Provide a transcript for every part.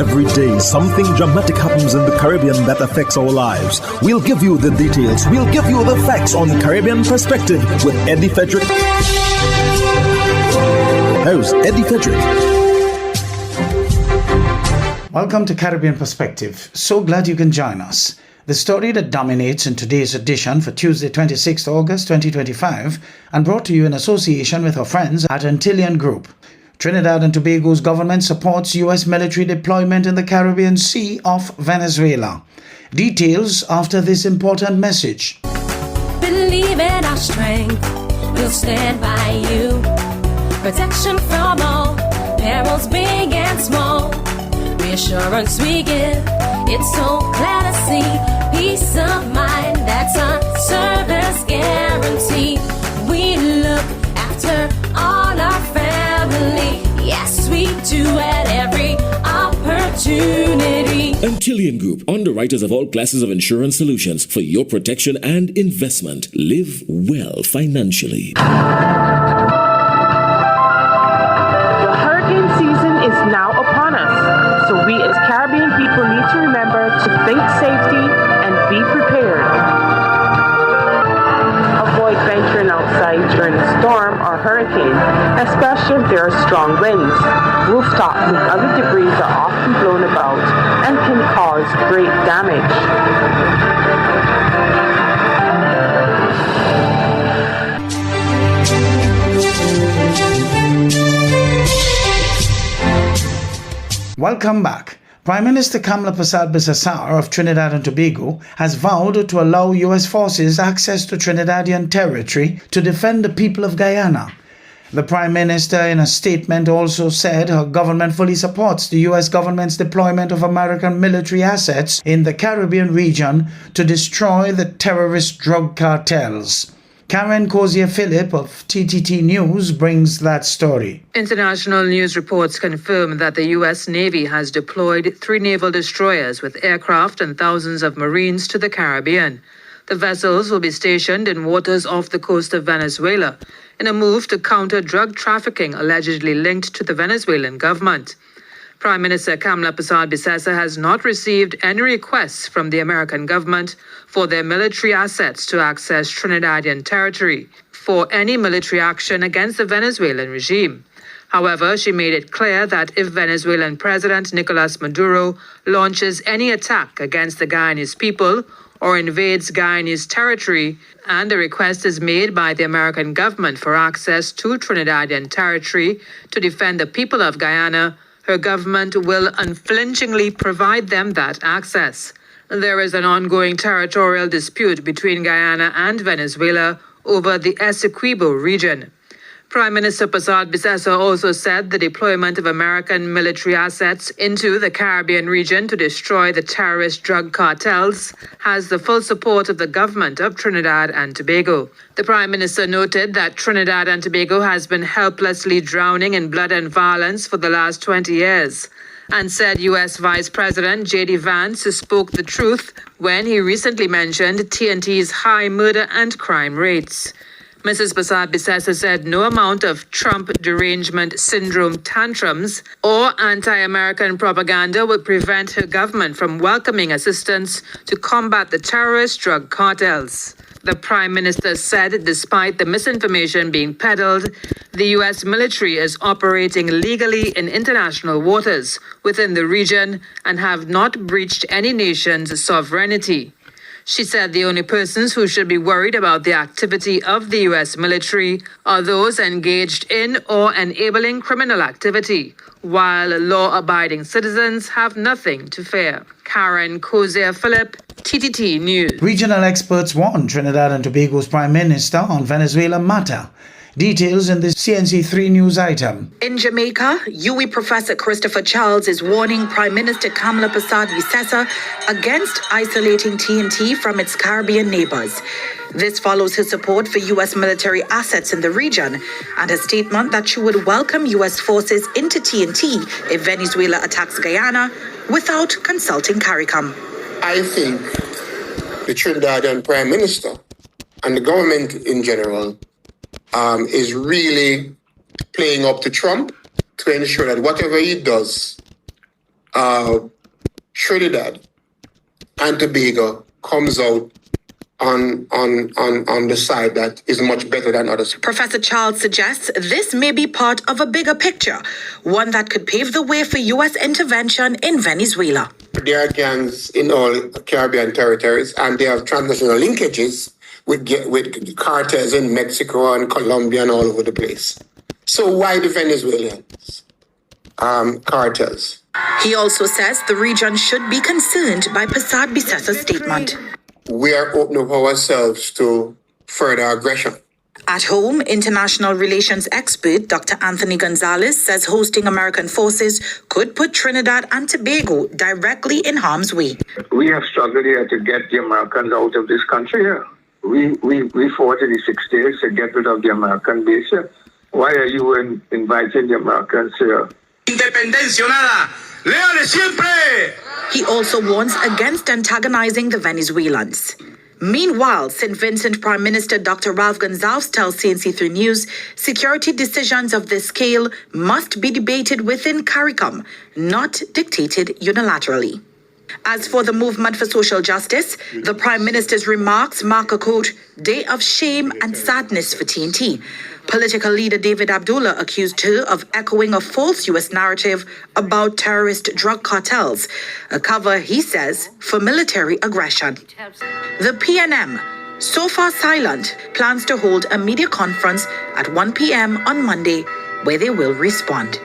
Every day, something dramatic happens in the Caribbean that affects our lives. We'll give you the details. We'll give you the facts on Caribbean Perspective with Eddie Frederick. Here's Eddie Frederick. Welcome to Caribbean Perspective. So glad you can join us. The story that dominates in today's edition for Tuesday, 26th August 2025, and brought to you in association with our friends at Antillean Group. Trinidad and Tobago's government supports U.S. military deployment in the Caribbean Sea off Venezuela. Details after this important message. Believe in our strength, we'll stand by you. Protection from all, perils big and small. Reassurance we give, it's so glad to see. Peace of mind, that's our service guarantee. We look after all our family. Yes, we do at every opportunity. Antillean Group, underwriters of all classes of insurance solutions for your protection and investment. Live well financially. The hurricane season is now upon us, so we as Caribbean people need to remember to think safety and be prepared. Avoid venturing outside during a storm or hurricane, especially if there are strong winds. Rooftops and other debris are often blown about and can cause great damage. Welcome back. Prime Minister Kamla Persad-Bissessar of Trinidad and Tobago has vowed to allow U.S. forces access to Trinidadian territory to defend the people of Guyana. The Prime Minister in a statement also said her government fully supports the U.S. government's deployment of American military assets in the Caribbean region to destroy the terrorist drug cartels. Karen Cozier-Phillip of TTT News brings that story. International news reports confirm that the U.S. Navy has deployed 3 naval destroyers with aircraft and thousands of Marines to the Caribbean. The vessels will be stationed in waters off the coast of Venezuela in a move to counter drug trafficking allegedly linked to the Venezuelan government. Prime Minister Kamla Persad-Bissessar has not received any requests from the American government for their military assets to access Trinidadian territory for any military action against the Venezuelan regime. However, she made it clear that if Venezuelan President Nicolas Maduro launches any attack against the Guyanese people or invades Guyanese territory, and a request is made by the American government for access to Trinidadian territory to defend the people of Guyana, her government will unflinchingly provide them that access. There is an ongoing territorial dispute between Guyana and Venezuela over the Essequibo region. Prime Minister Persad-Bissessar also said the deployment of American military assets into the Caribbean region to destroy the terrorist drug cartels has the full support of the government of Trinidad and Tobago. The Prime Minister noted that Trinidad and Tobago has been helplessly drowning in blood and violence for the last 20 years, and said U.S. Vice President J.D. Vance spoke the truth when he recently mentioned TNT's high murder and crime rates. Mrs. Persad-Bissessar said no amount of Trump derangement syndrome tantrums or anti-American propaganda would prevent her government from welcoming assistance to combat the terrorist drug cartels. The Prime Minister said despite the misinformation being peddled, the U.S. military is operating legally in international waters within the region and have not breached any nation's sovereignty. She said the only persons who should be worried about the activity of the U.S. military are those engaged in or enabling criminal activity, while law-abiding citizens have nothing to fear. Karen Cozier-Phillip, TTT News. Regional experts warn Trinidad and Tobago's Prime Minister on Venezuela matter. Details in this CNC3 news item. In Jamaica, UWI Professor Christopher Charles is warning Prime Minister Kamla Persad-Bissessar against isolating TNT from its Caribbean neighbors. This follows his support for U.S. military assets in the region and a statement that she would welcome U.S. forces into TNT if Venezuela attacks Guyana without consulting CARICOM. I think the Trinidadian Prime Minister and the government in general is really playing up to Trump to ensure that whatever he does Trinidad and Tobago comes out on the side that is much better than others. Professor Charles suggests this may be part of a bigger picture, one that could pave the way for U.S. intervention in Venezuela. There are gangs in all Caribbean territories, and they have transnational linkages with cartels in Mexico and Colombia and all over the place. So why the Venezuelans? Cartels. He also says the region should be concerned by Prasad Bissasa's statement. We are opening up ourselves to further aggression. At home, international relations expert Dr. Anthony Gonzalez says hosting American forces could put Trinidad and Tobago directly in harm's way. We have struggled here to get the Americans out of this country here. We fought in the 60s to get rid of the American base here. Why are you inviting the Americans here? Independencia nada. Leones siempre! He also warns against antagonizing the Venezuelans. Meanwhile, St. Vincent Prime Minister Dr. Ralph Gonsalves tells CNC3 News security decisions of this scale must be debated within CARICOM, not dictated unilaterally. As for the movement for social justice, the Prime Minister's remarks mark a, quote, day of shame and sadness for TNT. Political leader David Abdullah accused her of echoing a false U.S. narrative about terrorist drug cartels, a cover, he says, for military aggression. The PNM, so far silent, plans to hold a media conference at 1 p.m. on Monday, where they will respond.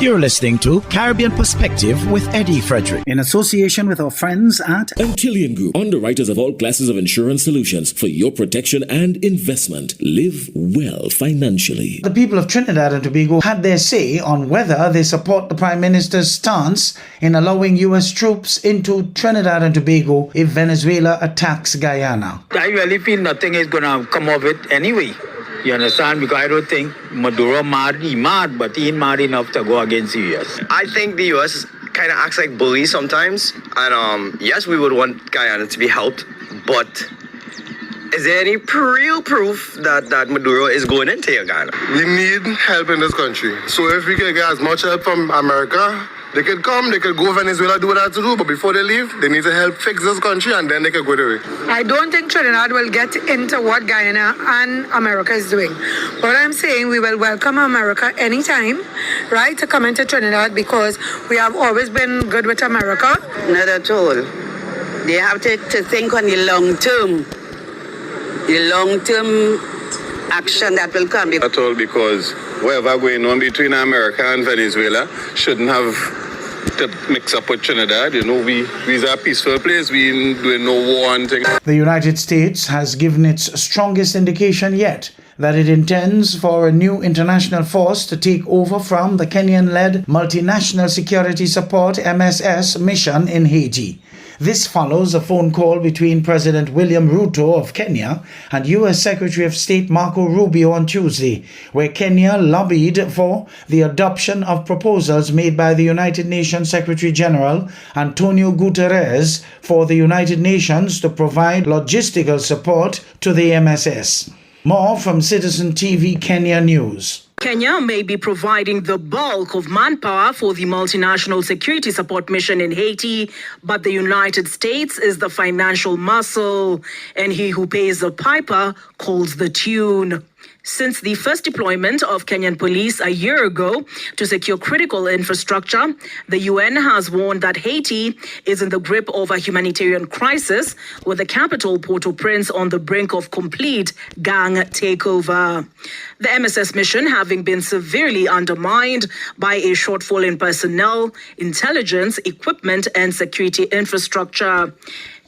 You're listening to Caribbean Perspective with Eddie Frederick, in association with our friends at Antillian Group, underwriters of all classes of insurance solutions for your protection and investment. Live well financially. The people of Trinidad and Tobago had their say on whether they support the Prime Minister's stance in allowing U.S. troops into Trinidad and Tobago if Venezuela attacks Guyana. I really feel nothing is going to come of it anyway. You understand? Because I don't think Maduro mad, but he ain't mad enough to go against the U.S. I think the U.S. kind of acts like bullies sometimes. And yes, we would want Guyana to be helped, but is there any real proof that Maduro is going into Guyana? We need help in this country. So if we can get as much help from America, they could come, they could go Venezuela, do what they have to do, but before they leave, they need to help fix this country and then they could go their way. I don't think Trinidad will get into what Guyana and America is doing. What I'm saying, we will welcome America anytime, right, to come into Trinidad because we have always been good with America. Not at all. They have to think on the long term. The long-term action that will come. At all, because whatever going on between America and Venezuela shouldn't have to mix up with Trinidad. You know, we's a peaceful place. We ain't doing no war and things. The United States has given its strongest indication yet that it intends for a new international force to take over from the Kenyan-led Multinational Security Support MSS mission in Haiti. This follows a phone call between President William Ruto of Kenya and U.S. Secretary of State Marco Rubio on Tuesday, where Kenya lobbied for the adoption of proposals made by the United Nations Secretary General Antonio Guterres for the United Nations to provide logistical support to the MSS. More from Citizen TV Kenya News. Kenya may be providing the bulk of manpower for the multinational security support mission in Haiti, but the United States is the financial muscle, and he who pays the piper calls the tune. Since the first deployment of Kenyan police a year ago to secure critical infrastructure, the UN has warned that Haiti is in the grip of a humanitarian crisis, with the capital, Port-au-Prince, on the brink of complete gang takeover. The MSS mission having been severely undermined by a shortfall in personnel, intelligence, equipment, and security infrastructure.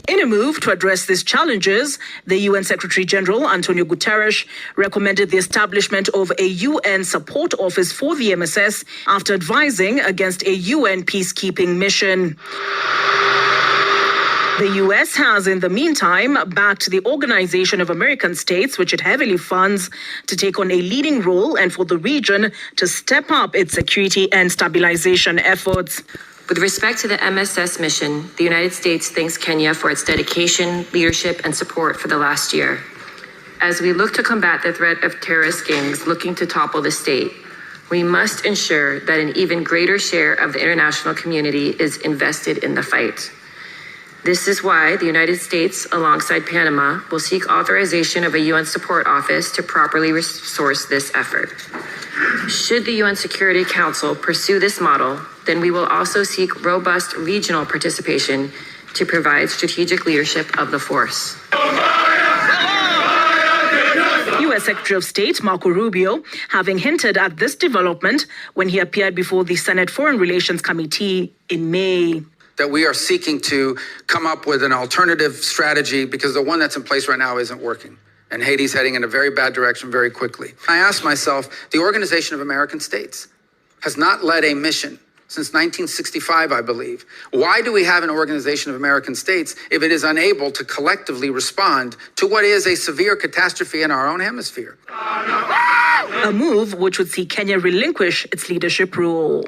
In a move to address these challenges, the UN Secretary General Antonio Guterres recommended the establishment of a UN support office for the MSS after advising against a UN peacekeeping mission. The U.S. has, in the meantime, backed the Organization of American States, which it heavily funds, to take on a leading role and for the region to step up its security and stabilization efforts. With respect to the MSS mission, the United States thanks Kenya for its dedication, leadership, and support for the last year. As we look to combat the threat of terrorist gangs looking to topple the state, we must ensure that an even greater share of the international community is invested in the fight. This is why the United States, alongside Panama, will seek authorization of a UN support office to properly resource this effort. Should the UN Security Council pursue this model, then we will also seek robust regional participation to provide strategic leadership of the force. U.S. Secretary of State Marco Rubio, having hinted at this development when he appeared before the Senate Foreign Relations Committee in May. That we are seeking to come up with an alternative strategy because the one that's in place right now isn't working. And Haiti's heading in a very bad direction very quickly. I asked myself, the Organization of American States has not led a mission since 1965, I believe. Why do we have an Organization of American States if it is unable to collectively respond to what is a severe catastrophe in our own hemisphere? A move which would see Kenya relinquish its leadership role.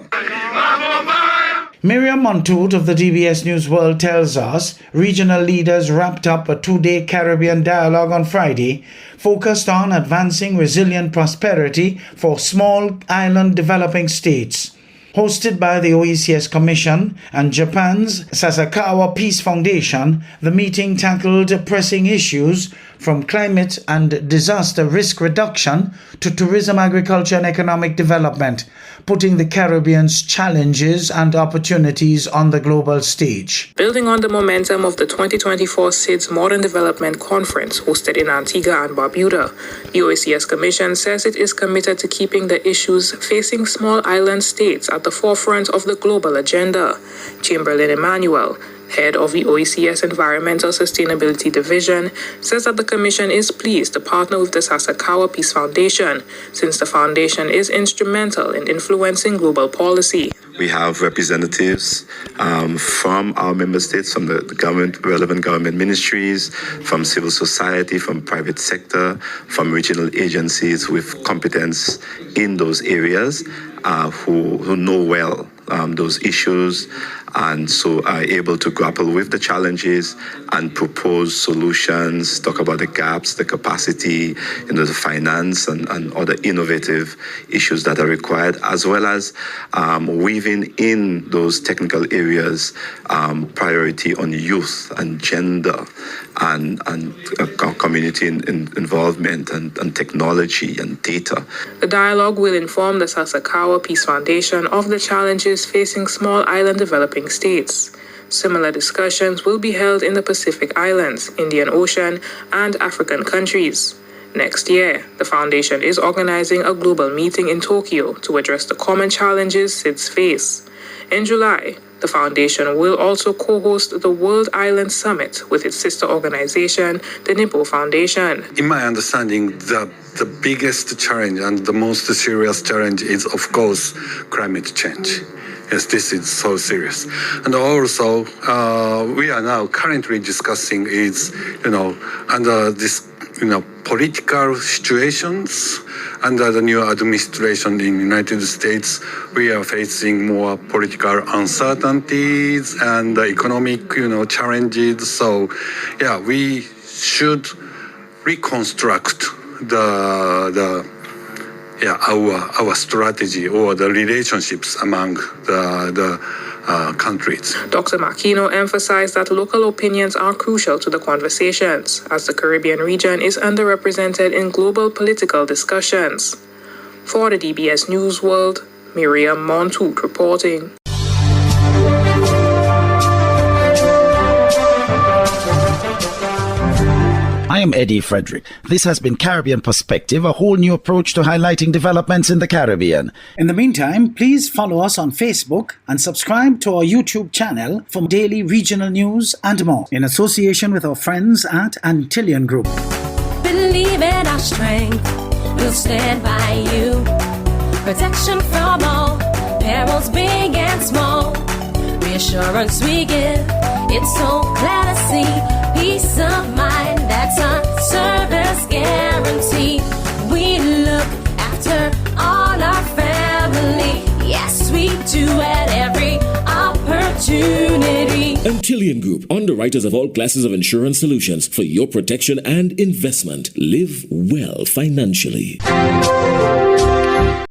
Miriam Montoute of the DBS News World tells us regional leaders wrapped up a 2-day Caribbean dialogue on Friday focused on advancing resilient prosperity for small island developing states. Hosted by the OECS Commission and Japan's Sasakawa Peace Foundation, the meeting tackled pressing issues from climate and disaster risk reduction to tourism, agriculture and economic development, putting the Caribbean's challenges and opportunities on the global stage. Building on the momentum of the 2024 SIDS Modern Development Conference hosted in Antigua and Barbuda, the OECS Commission says it is committed to keeping the issues facing small island states at the forefront of the global agenda. Chamberlain Emmanuel, head of the OECS Environmental Sustainability Division, says that the Commission is pleased to partner with the Sasakawa Peace Foundation, since the foundation is instrumental in influencing global policy. We have representatives from our member states, from the government, relevant government ministries, from civil society, from private sector, from regional agencies with competence in those areas who know well those issues, and so are able to grapple with the challenges and propose solutions, talk about the gaps, the capacity, the finance and other innovative issues that are required, as well as weaving in those technical areas priority on youth and gender and community involvement and technology and data. The dialogue will inform the Sasakawa Peace Foundation of the challenges facing small island developing states. Similar discussions will be held in the Pacific Islands, Indian Ocean, and African countries. Next year, the foundation is organizing a global meeting in Tokyo to address the common challenges SIDS face. In July, the foundation will also co-host the World Island Summit with its sister organization, the Nippo Foundation. In my understanding, the biggest challenge and the most serious challenge is, of course, climate change. Yes, this is so serious. And also, we are now currently discussing is, under this, political situations under the new administration in the United States, we are facing more political uncertainties and economic, challenges. So, we should reconstruct our strategy or the relationships among the countries. Dr. Makino emphasized that local opinions are crucial to the conversations, as the Caribbean region is underrepresented in global political discussions. For the DBS News World, Miriam Montoute reporting. I am Eddie Frederick. This has been Caribbean Perspective, a whole new approach to highlighting developments in the Caribbean. In the meantime, please follow us on Facebook and subscribe to our YouTube channel for daily regional news and more, in association with our friends at Antillian Group. Believe in our strength, we'll stand by you. Protection from all perils, big and small. Reassurance we give, it's so glad to see. Peace of mind, that's our service guarantee. We look after all our family. Yes, we do at every opportunity. Tillian Group, underwriters of all classes of insurance solutions for your protection and investment. Live well financially.